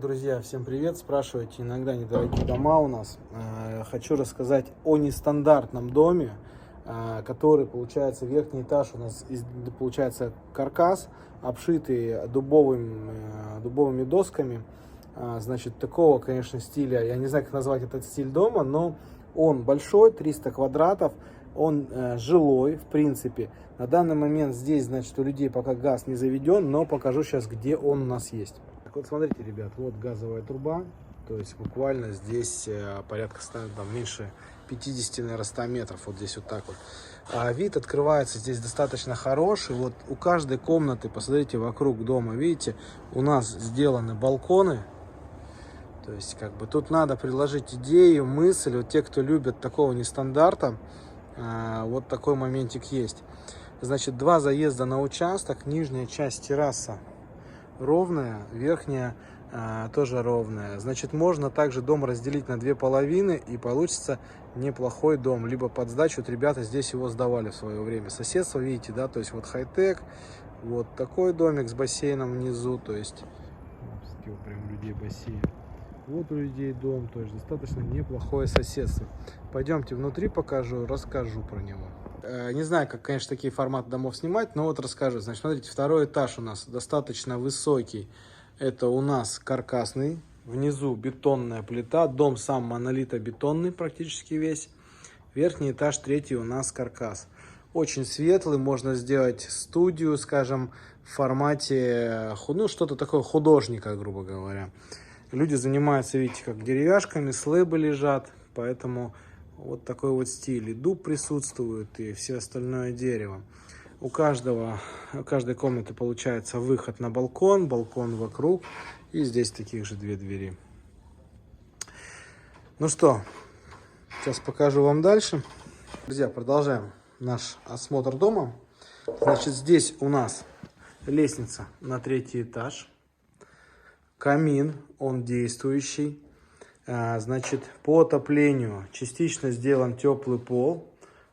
Друзья, всем привет! Спрашиваете иногда недорогие дома у нас. Хочу рассказать о нестандартном доме, который, получается, верхний этаж у нас, получается, каркас, обшитый дубовыми досками. Значит, такого, конечно, стиля, я не знаю, как назвать этот стиль дома, но он большой, 300 квадратов, он жилой, в принципе. На данный момент здесь, значит, у людей пока газ не заведен, но покажу сейчас, где он у нас есть. Так вот, смотрите, ребят, вот газовая труба, то есть буквально здесь порядка, там, меньше 50, наверное, 100 метров, вот здесь вот так вот. А вид открывается здесь достаточно хороший, вот у каждой комнаты, посмотрите, вокруг дома, видите, у нас сделаны балконы. То есть, как бы, тут надо приложить идею, мысль, вот те, кто любит такого нестандарта, вот такой моментик есть. Значит, два заезда на участок, нижняя часть терраса ровная, верхняя тоже ровная. Значит, можно также дом разделить на две половины, и получится неплохой дом. Либо под сдачу, вот ребята здесь его сдавали в свое время. Соседство, видите, да, то есть вот хай-тек, вот такой домик с бассейном внизу, то есть вот прям у людей бассейн. Вот у людей дом, то есть достаточно неплохое соседство. Пойдемте внутри покажу, расскажу про него. Не знаю, как, конечно, такие форматы домов снимать, но вот расскажу. Значит, смотрите, второй этаж у нас достаточно высокий. Это у нас каркасный, внизу бетонная плита, дом сам монолитобетонный практически весь. Верхний этаж, третий у нас каркас. Очень светлый, можно сделать студию, скажем, в формате, ну, что-то такое художника, грубо говоря. Люди занимаются, видите, как деревяшками, слэбы лежат, поэтому вот такой вот стиль. И дуб присутствует, и все остальное дерево. У каждой комнаты получается выход на балкон, балкон вокруг, и здесь таких же две двери. Ну что, сейчас покажу вам дальше. Друзья, продолжаем наш осмотр дома. Значит, здесь у нас лестница на третий этаж. Камин, он действующий. Значит, по отоплению частично сделан теплый пол.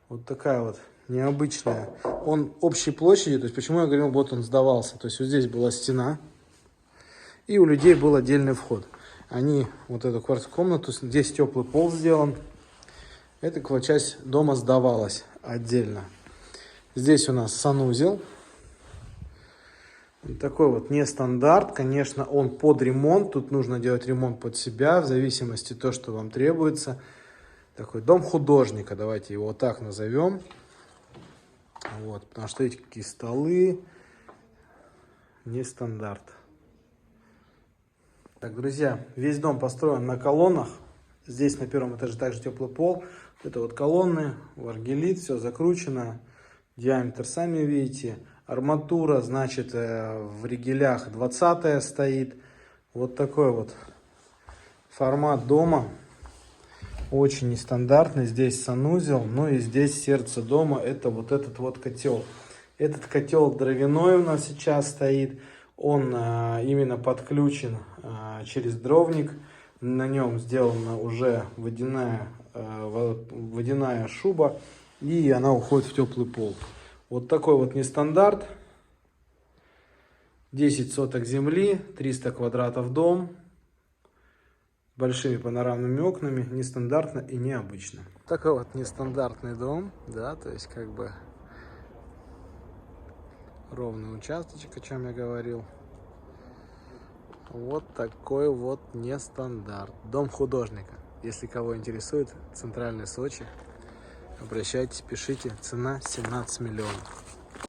Вот такая вот необычная. Он общей площади, то есть почему я говорил, вот он сдавался. То есть вот здесь была стена, и у людей был отдельный вход. Они вот эту комнату, здесь теплый пол сделан. Эта часть дома сдавалась отдельно. Здесь у нас санузел. Такой вот нестандарт, конечно, он под ремонт, тут нужно делать ремонт под себя, в зависимости от того, что вам требуется. Такой дом художника, давайте его вот так назовем. Вот, потому что эти какие столы, нестандарт. Так, друзья, весь дом построен на колоннах. Здесь на первом этаже также теплый пол. Это вот колонны, варгелит, все закручено. Диаметр сами видите. Арматура, значит, в ригелях 20-я стоит. Вот такой вот формат дома. Очень нестандартный. Здесь санузел. Ну и здесь сердце дома. Это вот этот вот котел. Этот котел дровяной у нас сейчас стоит. Он именно подключен через дровник. На нем сделана уже водяная шуба. И она уходит в теплый пол. Вот такой вот нестандарт. 10 соток земли, 300 квадратов дом. С большими панорамными окнами. Нестандартно и необычно. Такой вот нестандартный дом. Да, то есть как бы ровный участочек, о чем я говорил. Вот такой вот нестандарт. Дом художника. Если кого интересует, центральный Сочи. Обращайтесь, пишите. Цена 17 миллионов.